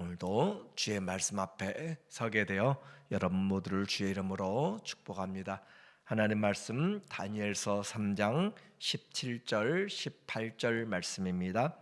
오늘도 주의 말씀 앞에 서게 되어 여러분 모두를 주의 이름으로 축복합니다. 하나님 말씀 다니엘서 3장 17절 18절 말씀입니다.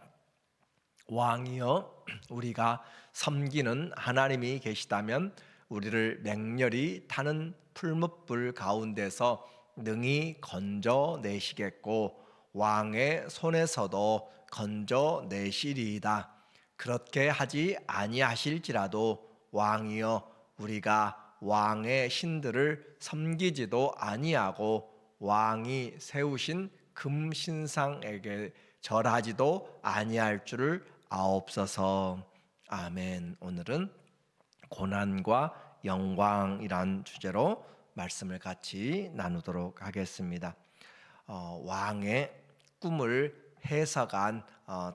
왕이여, 우리가 섬기는 하나님이 계시다면 우리를 맹렬히 타는 풀무불 가운데서 능히 건져내시겠고 왕의 손에서도 건져내시리이다. 그렇게 하지 아니하실지라도 왕이여, 우리가 왕의 신들을 섬기지도 아니하고 왕이 세우신 금신상에게 절하지도 아니할 줄을 아옵소서. 아멘. 오늘은 고난과 영광이란 주제로 말씀을 같이 나누도록 하겠습니다. 왕의 꿈을 해석한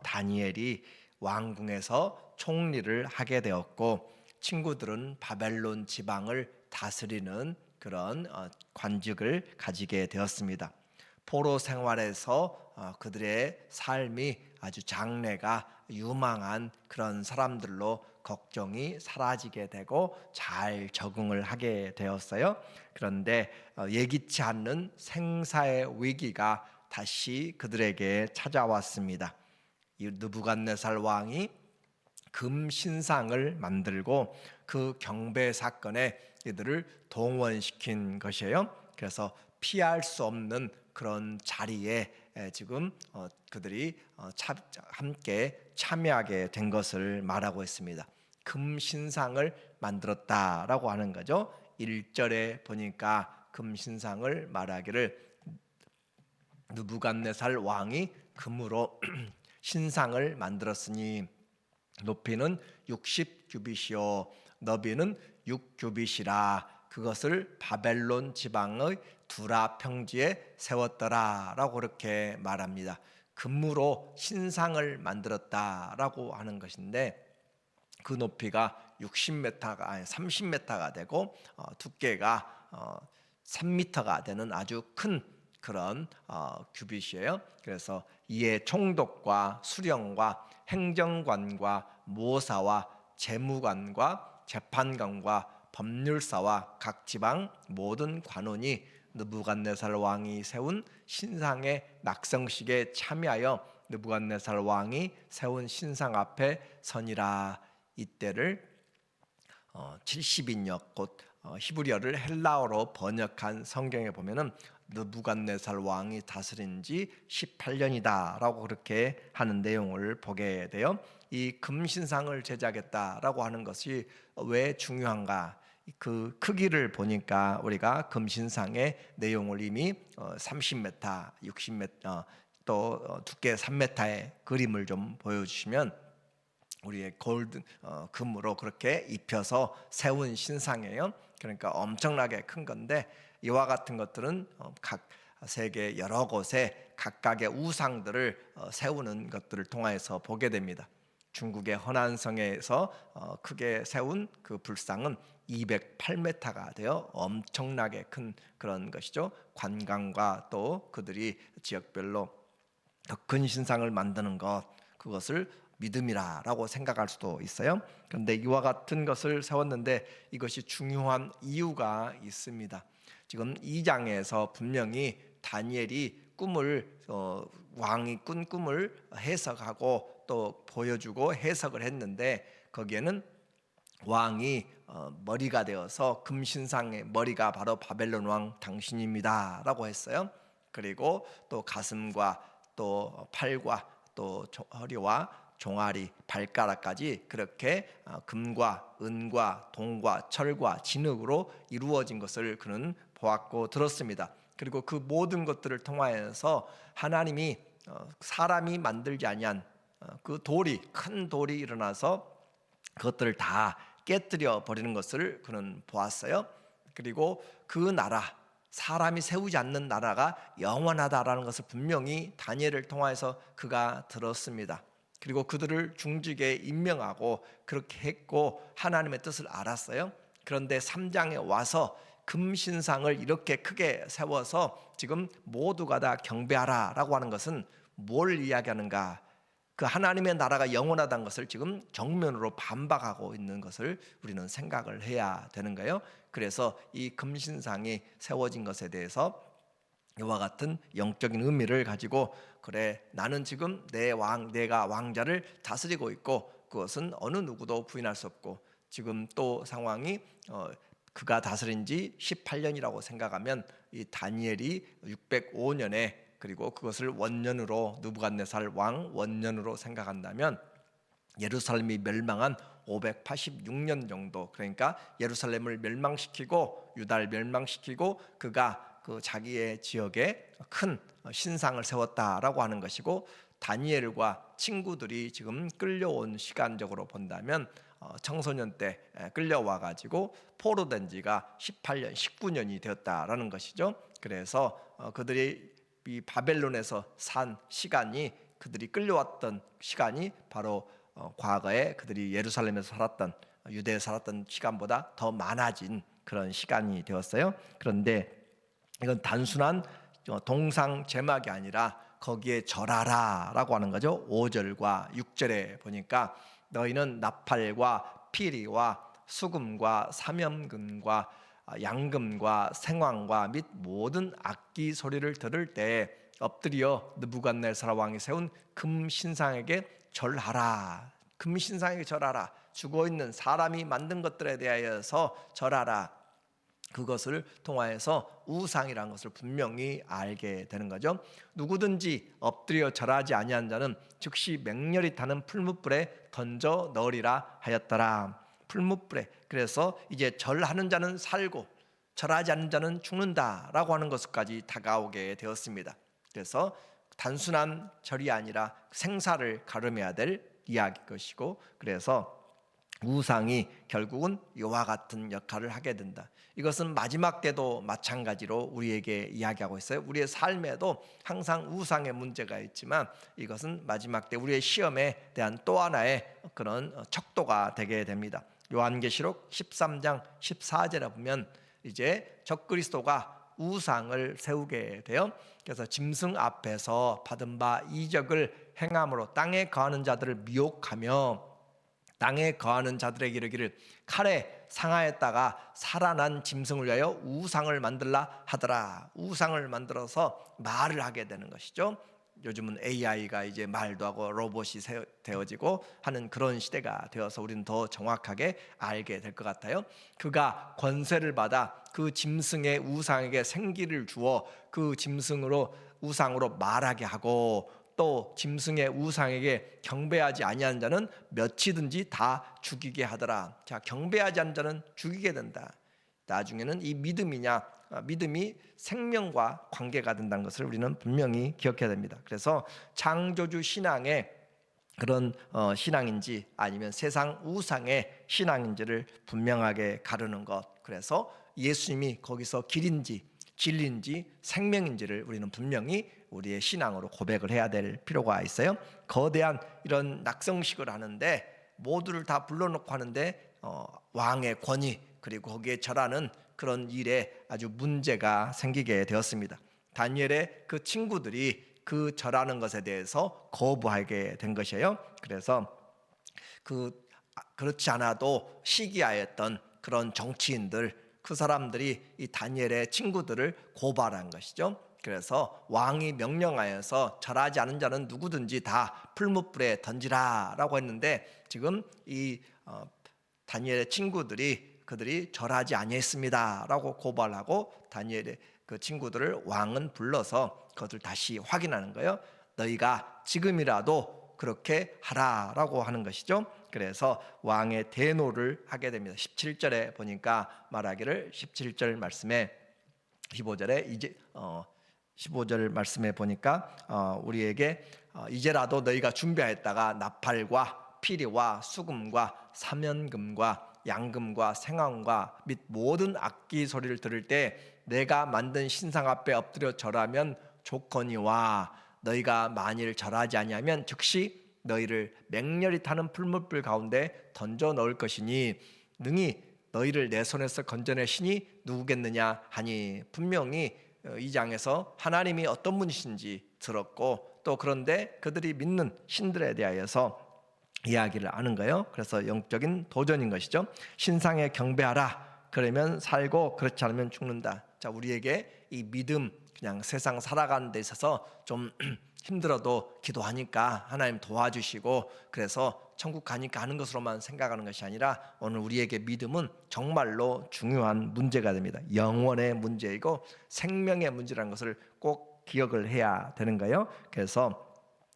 다니엘이 왕궁에서 총리를 하게 되었고, 친구들은 바벨론 지방을 다스리는 그런 관직을 가지게 되었습니다. 포로 생활에서 그들의 삶이 아주 장래가 유망한 그런 사람들로 걱정이 사라지게 되고 잘 적응을 하게 되었어요. 그런데 예기치 않는 생사의 위기가 다시 그들에게 찾아왔습니다. 이 느부갓네살 왕이 금신상을 만들고 그 경배 사건에 이들을 동원시킨 것이에요. 그래서 피할 수 없는 그런 자리에 지금 그들이 함께 참여하게 된 것을 말하고 있습니다. 금신상을 만들었다라고 하는 거죠. 1절에 보니까 금신상을 말하기를 느부갓네살 왕이 금으로 신상을 만들었으니 높이는 60규빗이요 너비는 6규빗이라 그것을 바벨론 지방의 두라 평지에 세웠더라라고 그렇게 말합니다. 금으로 신상을 만들었다라고 하는 것인데, 그 높이가 60m가 아니 30m가 되고 두께가 3m가 되는 아주 큰 그런 규빗이에요. 그래서 이에 총독과 수령과 행정관과 모사와 재무관과 재판관과 법률사와 각 지방 모든 관원이 느부갓네살 왕이 세운 신상의 낙성식에 참여하여 느부갓네살 왕이 세운 신상 앞에 서니라. 이때를 70인역 곧 히브리어를 헬라어로 번역한 성경에 보면은 느부갓네살 왕이 다스린 지 18년이다라고 그렇게 하는 내용을 보게 돼요. 이 금신상을 제작했다라고 하는 것이 왜 중요한가? 그 크기를 보니까 우리가 금신상의 내용을 이미 30m, 60m 또 두께 3m의 그림을 좀 보여주시면 우리의 골든 금으로 그렇게 입혀서 세운 신상이에요. 그러니까 엄청나게 큰 건데, 이와 같은 것들은 각 세계 여러 곳에 각각의 우상들을 세우는 것들을 통해서 보게 됩니다. 중국의 허난성에서 크게 세운 그 불상은 208m가 되어 엄청나게 큰 그런 것이죠. 관광과 또 그들이 지역별로 더 큰 신상을 만드는 것, 그것을 믿음이라고 생각할 수도 있어요. 그런데 이와 같은 것을 세웠는데 이것이 중요한 이유가 있습니다. 지금 2장에서 분명히 다니엘이 꿈을 왕이 꾼 꿈을 해석하고 또 보여주고 해석을 했는데, 거기에는 왕이 머리가 되어서 금신상의 머리가 바로 바벨론 왕 당신입니다 라고 했어요. 그리고 또 가슴과 또 팔과 또 허리와 종아리, 발가락까지 그렇게 금과 은과 동과 철과 진흙으로 이루어진 것을 그는 보았고 들었습니다. 그리고 그 모든 것들을 통하여서 하나님이 사람이 만들지 아니한 그 돌이, 큰 돌이 일어나서 그것들을 다 깨뜨려 버리는 것을 그는 보았어요. 그리고 그 나라, 사람이 세우지 않는 나라가 영원하다라는 것을 분명히 다니엘을 통해서 그가 들었습니다. 그리고 그들을 중직에 임명하고 그렇게 했고 하나님의 뜻을 알았어요. 그런데 3장에 와서 금신상을 이렇게 크게 세워서 지금 모두가 다 경배하라 라고 하는 것은 뭘 이야기하는가? 그 하나님의 나라가 영원하다는 것을 지금 정면으로 반박하고 있는 것을 우리는 생각을 해야 되는 거예요. 그래서 이 금신상이 세워진 것에 대해서 이와 같은 영적인 의미를 가지고, 그래, 나는 지금 내가 왕자를 다스리고 있고 그것은 어느 누구도 부인할 수 없고, 지금 또 상황이 그가 다스린 지 18년이라고 생각하면 이 다니엘이 605년에, 그리고 그것을 원년으로 느부갓네살 왕 원년으로 생각한다면 예루살렘이 멸망한 586년 정도, 그러니까 예루살렘을 멸망시키고 유다를 멸망시키고 그가 그 자기의 지역에 큰 신상을 세웠다라고 하는 것이고, 다니엘과 친구들이 지금 끌려온 시간적으로 본다면 청소년 때 끌려와 가지고 포로된 지가 18년, 19년이 되었다라는 것이죠. 그래서 그들이 이 바벨론에서 산 시간이, 그들이 끌려왔던 시간이 바로 과거에 그들이 예루살렘에서 살았던, 유대에 살았던 시간보다 더 많아진 그런 시간이 되었어요. 그런데 이건 단순한 동상 제막이 아니라 거기에 절하라라고 하는 거죠. 5절과 6절에 보니까 너희는 나팔과 피리와 수금과 사면금과 양금과 생황과 및 모든 악기 소리를 들을 때 엎드려 느부갓네살 왕이 세운 금 신상에게 절하라. 금 신상에게 절하라. 죽어 있는 사람이 만든 것들에 대하여서 절하라. 그것을 통하여서 우상이라는 것을 분명히 알게 되는 거죠. 누구든지 엎드려 절하지 아니한 자는 즉시 맹렬히 타는 풀무불에 던져 넣으리라 하였더라. 풀무불에. 그래서 이제 절하는 자는 살고 절하지 않는 자는 죽는다라고 하는 것까지 다가오게 되었습니다. 그래서 단순한 절이 아니라 생사를 가름해야 될 이야기일 것이고, 그래서 우상이 결국은 이와 같은 역할을 하게 된다. 이것은 마지막 때도 마찬가지로 우리에게 이야기하고 있어요. 우리의 삶에도 항상 우상의 문제가 있지만 이것은 마지막 때 우리의 시험에 대한 또 하나의 그런 척도가 되게 됩니다. 요한계시록 13장 14절에 보면 이제 적그리스도가 우상을 세우게 돼요. 그래서 짐승 앞에서 받은 바 이적을 행함으로 땅에 거하는 자들을 미혹하며 땅에 거하는 자들에게 이르기를 칼에 상하였다가 살아난 짐승을 위하여 우상을 만들라 하더라. 우상을 만들어서 말을 하게 되는 것이죠. 요즘은 AI가 이제 말도 하고 로봇이 되어지고 하는 그런 시대가 되어서 우리는 더 정확하게 알게 될 것 같아요. 그가 권세를 받아 그 짐승의 우상에게 생기를 주어 그 짐승으로 우상으로 말하게 하고, 또 짐승의 우상에게 경배하지 아니한 자는 몇이든지 다 죽이게 하더라. 자, 경배하지 않는 자는 죽이게 된다. 나중에는 이 믿음이 생명과 관계가 된다는 것을 우리는 분명히 기억해야 됩니다. 그래서 창조주 신앙의 그런 신앙인지 아니면 세상 우상의 신앙인지를 분명하게 가르는 것. 그래서 예수님이 거기서 길인지 진리인지 생명인지를 우리는 분명히 우리의 신앙으로 고백을 해야 될 필요가 있어요. 거대한 이런 낙성식을 하는데 모두를 다 불러놓고 하는데 왕의 권위 그리고 거기에 절하는 그런 일에 아주 문제가 생기게 되었습니다. 다니엘의 그 친구들이 그 절하는 것에 대해서 거부하게 된 것이에요. 그래서 그렇지 않아도 시기하였던 그런 정치인들, 그 사람들이 이 다니엘의 친구들을 고발한 것이죠. 그래서 왕이 명령하여서 절하지 않은 자는 누구든지 다 풀무불에 던지라라고 했는데, 지금 이 다니엘의 그들이 절하지 아니했습니다라고 고발하고, 다니엘의 그 친구들을 왕은 불러서 그것을 다시 확인하는 거예요. 너희가 지금이라도 그렇게 하라라고 하는 것이죠. 그래서 왕의 대노를 하게 됩니다. 17절에 보니까 말하기를, 17절 말씀에 15절 말씀에 보니까 우리에게 이제라도 너희가 준비하였다가 나팔과 피리와 수금과 사면금과 양금과 생황과 및 모든 악기 소리를 들을 때 내가 만든 신상 앞에 엎드려 절하면 좋거니와, 너희가 만일 절하지 아니하면 즉시 너희를 맹렬히 타는 풀무불 가운데 던져 넣을 것이니 능히 너희를 내 손에서 건져내시니 누구겠느냐 하니, 분명히 이 장에서 하나님이 어떤 분이신지 들었고 또 그런데 그들이 믿는 신들에 대하여서 이야기를 하는 거예요. 그래서 영적인 도전인 것이죠. 신상에 경배하라. 그러면 살고 그렇지 않으면 죽는다. 자, 우리에게 이 믿음, 그냥 세상 살아가는 데 있어서 좀 힘들어도 기도하니까 하나님 도와주시고 그래서 천국 가니까 하는 것으로만 생각하는 것이 아니라 오늘 우리에게 믿음은 정말로 중요한 문제가 됩니다. 영원의 문제이고 생명의 문제라는 것을 꼭 기억을 해야 되는 거예요. 그래서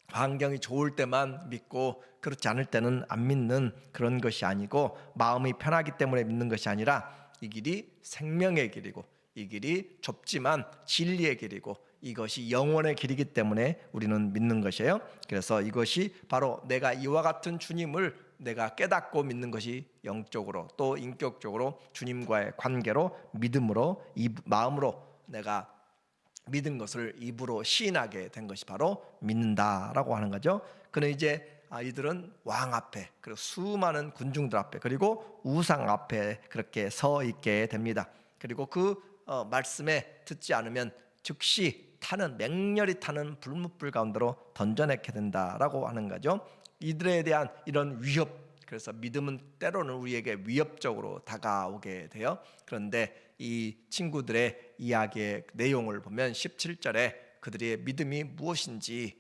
환경이 좋을 때만 믿고 그렇지 않을 때는 안 믿는 그런 것이 아니고, 마음이 편하기 때문에 믿는 것이 아니라 이 길이 생명의 길이고 이 길이 좁지만 진리의 길이고 이것이 영원의 길이기 때문에 우리는 믿는 것이에요. 그래서 이것이 바로 내가 이와 같은 주님을 내가 깨닫고 믿는 것이 영적으로 또 인격적으로 주님과의 관계로 믿음으로 이 마음으로 내가 믿은 것을 입으로 시인하게 된 것이 바로 믿는다라고 하는 거죠. 그는 이제 이들은 왕 앞에, 그리고 수많은 군중들 앞에, 그리고 우상 앞에 그렇게 서 있게 됩니다. 그리고 그 말씀에 듣지 않으면 즉시 타는, 맹렬히 타는 불못불 가운데로 던져내게 된다라고 하는 거죠. 이들에 대한 이런 위협, 그래서 믿음은 때로는 우리에게 위협적으로 다가오게 돼요. 그런데 이 친구들의 이야기의 내용을 보면 17절에 그들의 믿음이 무엇인지,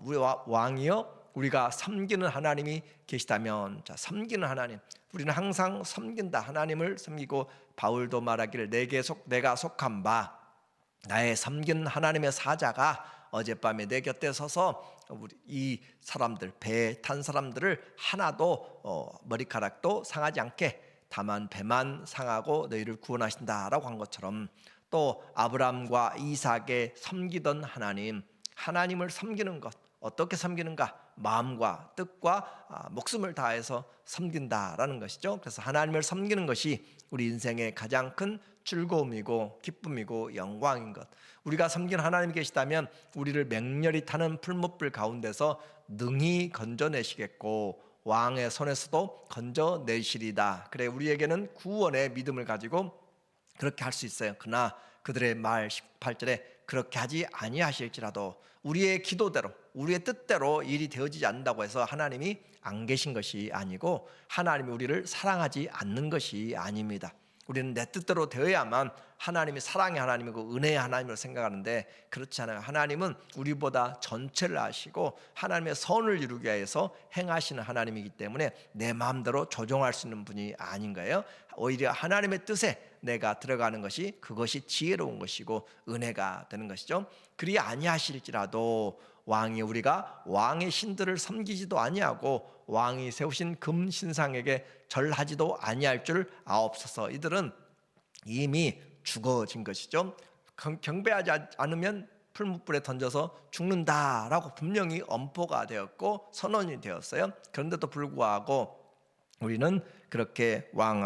우리 왕이여 우리가 섬기는 하나님이 계시다면, 자, 섬기는 하나님, 우리는 항상 섬긴다, 하나님을 섬기고 바울도 말하기를 내가 속한 바 나의 섬긴 하나님의 사자가 어젯밤에 내 곁에 서서 우리 이 사람들, 배에 탄 사람들을 하나도 머리카락도 상하지 않게, 다만 배만 상하고 너희를 구원하신다라고 한 것처럼, 또 아브라함과 이삭에 섬기던 하나님을 섬기는 것, 어떻게 섬기는가? 마음과 뜻과 목숨을 다해서 섬긴다라는 것이죠. 그래서 하나님을 섬기는 것이 우리 인생의 가장 큰 즐거움이고 기쁨이고 영광인 것. 우리가 섬기는 하나님이 계시다면 우리를 맹렬히 타는 풀무불 가운데서 능히 건져내시겠고 왕의 손에서도 건져내시리다. 그래, 우리에게는 구원의 믿음을 가지고 그렇게 할 수 있어요. 그러나 그들의 말 18절에 그렇게 하지 아니하실지라도, 우리의 기도대로 우리의 뜻대로 일이 되어지지 않는다고 해서 하나님이 안 계신 것이 아니고, 하나님이 우리를 사랑하지 않는 것이 아닙니다. 우리는 내 뜻대로 되어야만 하나님이 사랑의 하나님이고 은혜의 하나님으로 생각하는데 그렇지 않아요. 하나님은 우리보다 전체를 아시고 하나님의 선을 이루기 위해서 행하시는 하나님이기 때문에 내 마음대로 조종할 수 있는 분이 아닌 거예요. 오히려 하나님의 뜻에 내가 들어가는 것이, 그것이 지혜로운 것이고 은혜가 되는 것이죠. 그리 아니하실지라도, 왕이 우리가 왕의 신들을 섬기지도 아니하고 왕이 세우신 금 신상에게 절하지도 아니할 줄 아옵소서. 이들은 이미 죽어진 것이죠. 경배하지 않으면 풀무불에 던져서 죽는다라고 분명히 엄포가 되었고 선언이 되었어요. 그런데도 불구하고 우리는 그렇게 왕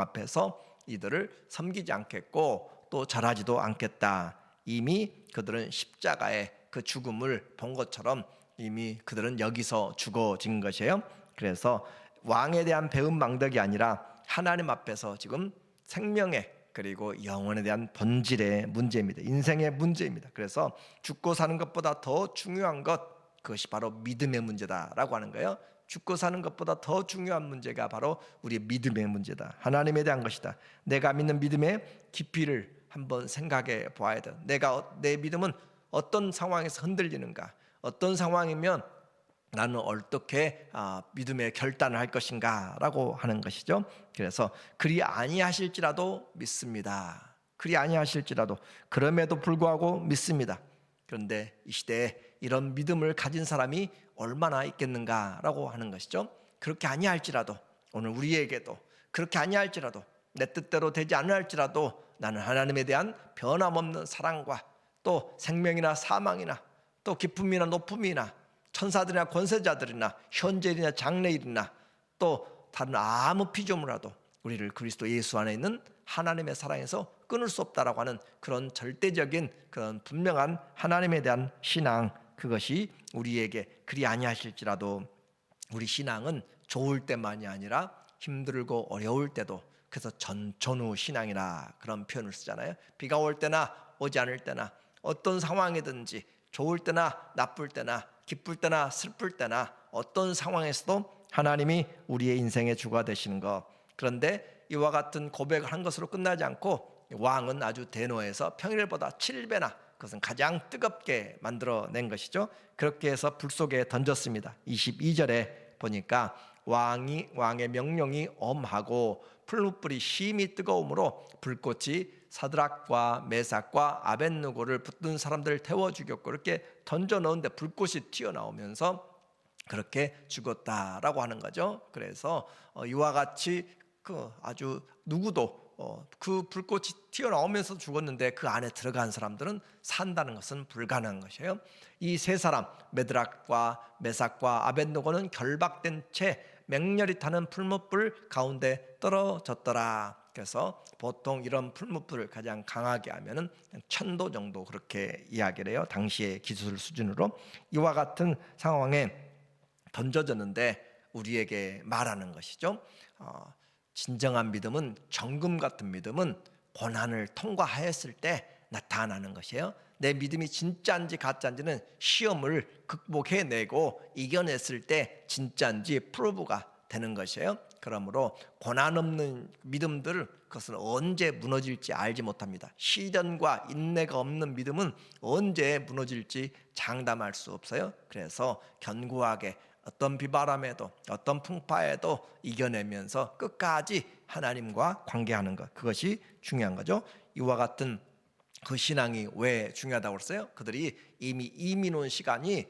앞에서 이들을 섬기지 않겠고 또 절하지도 않겠다. 이미 그들은 십자가의 그 죽음을 본 것처럼 이미 그들은 여기서 죽어진 것이에요. 그래서 왕에 대한 배은망덕이 아니라 하나님 앞에서 지금 생명의, 그리고 영혼에 대한 본질의 문제입니다. 인생의 문제입니다. 그래서 죽고 사는 것보다 더 중요한 것, 그것이 바로 믿음의 문제다라고 하는 거예요. 죽고 사는 것보다 더 중요한 문제가 바로 우리의 믿음의 문제다. 하나님에 대한 것이다. 내가 믿는 믿음의 깊이를 한번 생각해 보아야 돼. 내 믿음은 어떤 상황에서 흔들리는가? 어떤 상황이면 나는 어떻게 믿음의 결단을 할 것인가 라고 하는 것이죠. 그래서 그리 아니하실지라도 믿습니다. 그리 아니하실지라도, 그럼에도 불구하고 믿습니다. 그런데 이 시대에 이런 믿음을 가진 사람이 얼마나 있겠는가라고 하는 것이죠. 그렇게 아니할지라도, 오늘 우리에게도 그렇게 아니할지라도, 내 뜻대로 되지 않을지라도 나는 하나님에 대한 변함없는 사랑과 또 생명이나 사망이나 또 기쁨이나 높음이나 천사들이나 권세자들이나 현재일이나 장래일이나 또 다른 아무 피조물이라도 우리를 그리스도 예수 안에 있는 하나님의 사랑에서 끊을 수 없다라고 하는 그런 절대적인, 그런 분명한 하나님에 대한 신앙, 그것이 우리에게 그리 아니하실지라도, 우리 신앙은 좋을 때만이 아니라 힘들고 어려울 때도, 그래서 전후 신앙이라 그런 표현을 쓰잖아요. 비가 올 때나 오지 않을 때나 어떤 상황이든지 좋을 때나 나쁠 때나 기쁠 때나 슬플 때나 어떤 상황에서도 하나님이 우리의 인생의 주가 되시는 것. 그런데 이와 같은 고백을 한 것으로 끝나지 않고 왕은 아주 대노해서 평일보다 7배나 그것은 가장 뜨겁게 만들어낸 것이죠. 그렇게 해서 불 속에 던졌습니다. 22절에 보니까 왕의 명령이 엄하고 풀무불이 심히 뜨거움으로 불꽃이 사드락과 메삭과 아벳느고를 붙든 사람들을 태워 죽였고, 이렇게 던져 넣은데 불꽃이 튀어나오면서 그렇게 죽었다라고 하는 거죠. 그래서 이와 같이 그 아주 누구도 그 불꽃이 튀어나오면서 죽었는데 그 안에 들어간 사람들은 산다는 것은 불가능한 것이에요. 이 세 사람 메드락과 메삭과 아벳느고는 결박된 채 맹렬히 타는 풀무불 가운데 떨어졌더라. 그래서 보통 이런 풀무불을 가장 강하게 하면은 1000도 정도 그렇게 이야기를 해요. 당시의 기술 수준으로. 이와 같은 상황에 던져졌는데 우리에게 말하는 것이죠. 진정한 믿음은, 정금 같은 믿음은 고난을 통과하였을 때 나타나는 것이에요. 내 믿음이 진짜인지 가짜인지는 시험을 극복해내고 이겨냈을 때 진짜인지 프로브가 되는 것이에요. 그러므로 고난 없는 믿음들, 그것은 언제 무너질지 알지 못합니다. 시련과 인내가 없는 믿음은 언제 무너질지 장담할 수 없어요. 그래서 견고하게 어떤 비바람에도 어떤 풍파에도 이겨내면서 끝까지 하나님과 관계하는 것, 그것이 중요한 거죠. 이와 같은 그 신앙이 왜 중요하다고 그랬어요? 그들이 이미 이민 온 시간이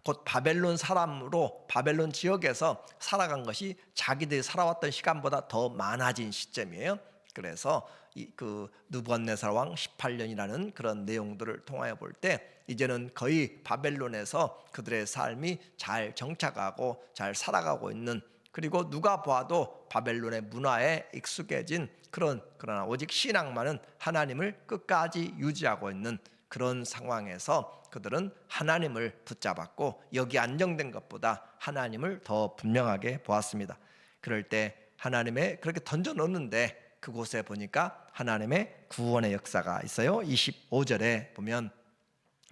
곧 바벨론 사람으로 바벨론 지역에서 살아간 것이 자기들이 살아왔던 시간보다 더 많아진 시점이에요. 그래서 그 느부갓네살 왕 18년이라는 그런 내용들을 통하여 볼 때 이제는 거의 바벨론에서 그들의 삶이 잘 정착하고 잘 살아가고 있는, 그리고 누가 봐도 바벨론의 문화에 익숙해진 그러나 오직 신앙만은 하나님을 끝까지 유지하고 있는 그런 상황에서 그들은 하나님을 붙잡았고 여기 안정된 것보다 하나님을 더 분명하게 보았습니다. 그럴 때 하나님의 그렇게 던져 놓는데 그곳에 보니까 하나님의 구원의 역사가 있어요. 25절에 보면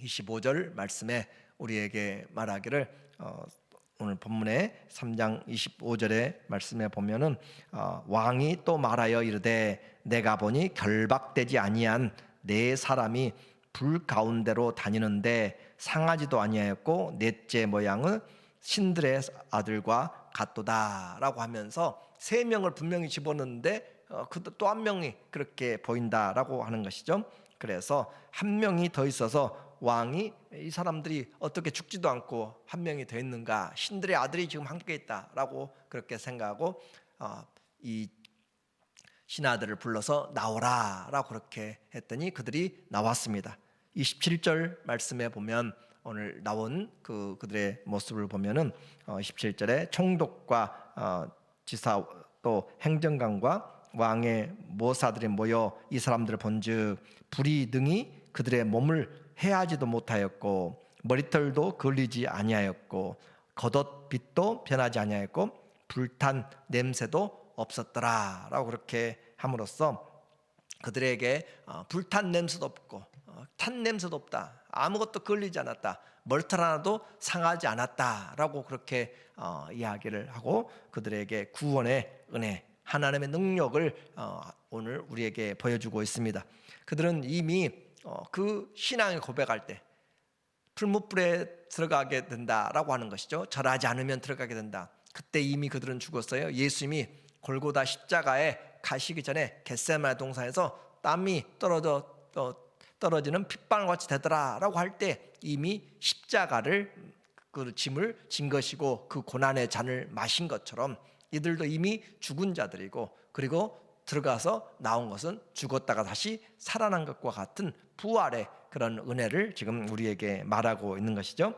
25절 말씀에 우리에게 말하기를 오늘 본문의 3장 25절의 말씀에 보면은 왕이 또 말하여 이르되 내가 보니 결박되지 아니한 네 사람이 불 가운데로 다니는데 상하지도 아니하였고 넷째 모양은 신들의 아들과 같도다라고 하면서 세 명을 분명히 집어넣는데 또 한 명이 그렇게 보인다라고 하는 것이죠. 그래서 한 명이 더 있어서 왕이 이 사람들이 어떻게 죽지도 않고 한 명이 더 있는가, 신들의 아들이 지금 함께 있다라고 그렇게 생각하고 이 신하들을 불러서 나오라라고 그렇게 했더니 그들이 나왔습니다. 27절 말씀에 보면 오늘 나온 그들의 모습을 보면은 17절에 총독과 지사 또 행정관과 왕의 모사들이 모여 이 사람들을 본즉 불이 능히 그들의 몸을 해하지도 못하였고 머리털도 걸리지 아니하였고 겉옷빛도 변하지 아니하였고 불탄 냄새도 없었더라라고 그렇게 함으로써 그들에게 불탄 냄새도 없고 탄 냄새도 없다, 아무것도 걸리지 않았다, 머리털 하나도 상하지 않았다라고 그렇게 이야기를 하고 그들에게 구원의 은혜, 하나님의 능력을 오늘 우리에게 보여주고 있습니다. 그들은 이미 그 신앙을 고백할 때 풀무불에 들어가게 된다라고 하는 것이죠. 절하지 않으면 들어가게 된다. 그때 이미 그들은 죽었어요. 예수님이 골고다 십자가에 가시기 전에 겟세마네 동산에서 땀이 떨어지는 핏방울같이 되더라라고 할 때 이미 십자가를 그 짐을 진 것이고 그 고난의 잔을 마신 것처럼 이들도 이미 죽은 자들이고, 그리고 들어가서 나온 것은 죽었다가 다시 살아난 것과 같은 부활의 그런 은혜를 지금 우리에게 말하고 있는 것이죠.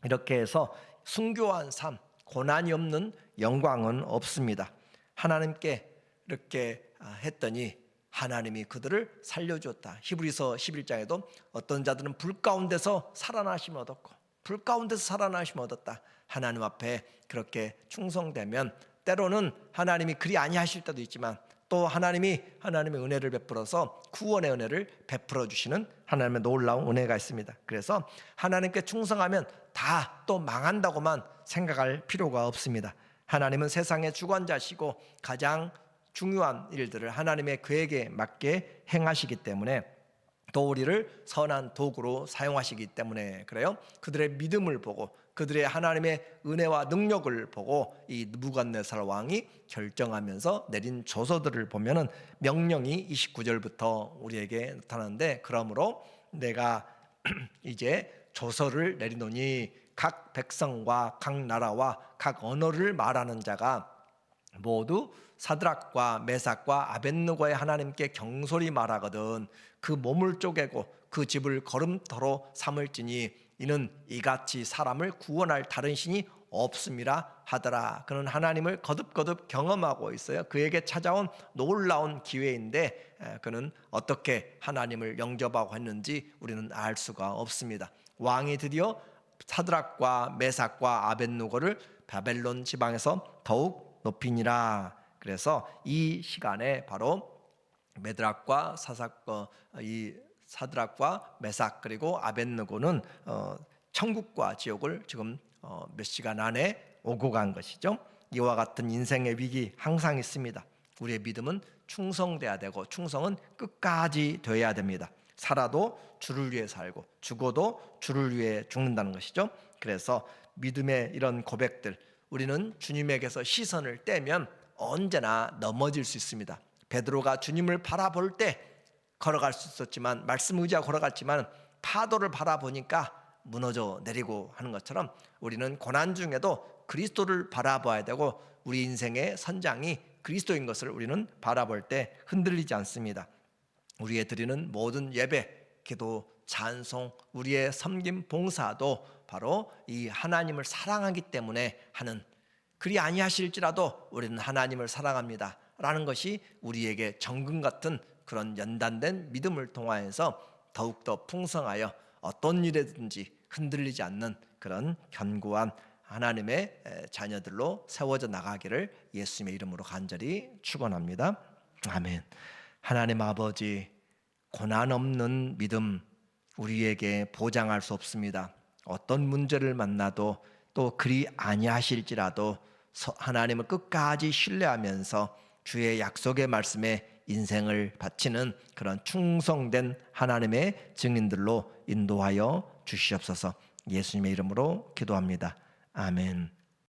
이렇게 해서 순교한 삶, 고난이 없는 영광은 없습니다. 하나님께 이렇게 했더니 하나님이 그들을 살려주었다. 히브리서 11장에도 어떤 자들은 불 가운데서 살아나심을 얻었고 불 가운데서 살아나심을 얻었다. 하나님 앞에 그렇게 충성되면 때로는 하나님이 그리 아니하실 때도 있지만 또 또 하나님의 은혜를 베풀어서 구원의 은혜를 베풀어 주시는 하나님의 놀라운 은혜가 있습니다. 그래서 하나님께 충성하면 다 또 망한다고만 생각할 필요가 없습니다. 하나님은 세상의 주관자시고 가장 중요한 일들을 하나님의 계획에 맞게 행하시기 때문에 또 우리를 선한 도구로 사용하시기 때문에 그래요. 그들의 믿음을 보고 그들의 하나님의 은혜와 능력을 보고 이 느부갓네살 왕이 결정하면서 내린 조서들을 보면은 명령이 29절부터 우리에게 나타나는데, 그러므로 내가 이제 조서를 내리노니 각 백성과 각 나라와 각 언어를 말하는 자가 모두 사드락과 메삭과 아벳느고의 하나님께 경솔히 말하거든 그 몸을 쪼개고 그 집을 거름터로 삼을지니 이는 이같이 사람을 구원할 다른 신이 없음이라 하더라. 그는 하나님을 거듭거듭 경험하고 있어요. 그에게 찾아온 놀라운 기회인데 그는 어떻게 하나님을 영접하고 했는지 우리는 알 수가 없습니다. 왕이 드디어 사드락과 메삭과 아벳느고를 바벨론 지방에서 더욱 높이니라. 그래서 이 시간에 바로 이 사드락과 메삭 그리고 아벳느고는 천국과 지옥을 지금 몇 시간 안에 오고 간 것이죠. 이와 같은 인생의 위기 항상 있습니다. 우리의 믿음은 충성돼야 되고 충성은 끝까지 돼야 됩니다. 살아도 주를 위해 살고 죽어도 주를 위해 죽는다는 것이죠. 그래서 믿음의 이런 고백들, 우리는 주님에게서 시선을 떼면 언제나 넘어질 수 있습니다. 베드로가 주님을 바라볼 때 걸어갈 수 있었지만, 말씀 의지하고 걸어갔지만 파도를 바라보니까 무너져 내리고 하는 것처럼 우리는 고난 중에도 그리스도를 바라봐야 되고 우리 인생의 선장이 그리스도인 것을 우리는 바라볼 때 흔들리지 않습니다. 우리의 드리는 모든 예배, 기도, 찬송, 우리의 섬김, 봉사도 바로 이 하나님을 사랑하기 때문에 하는, 그리 아니하실지라도 우리는 하나님을 사랑합니다 라는 것이 우리에게 정금 같은 그런 연단된 믿음을 통하여서 더욱더 풍성하여 어떤 일에든지 흔들리지 않는 그런 견고한 하나님의 자녀들로 세워져 나가기를 예수님의 이름으로 간절히 축원합니다. 아멘. 하나님 아버지, 고난 없는 믿음 우리에게 보장할 수 없습니다. 어떤 문제를 만나도 또 그리 아니하실지라도 하나님을 끝까지 신뢰하면서 주의 약속의 말씀에 인생을 바치는 그런 충성된 하나님의 증인들로 인도하여 주시옵소서. 예수님의 이름으로 기도합니다. 아멘.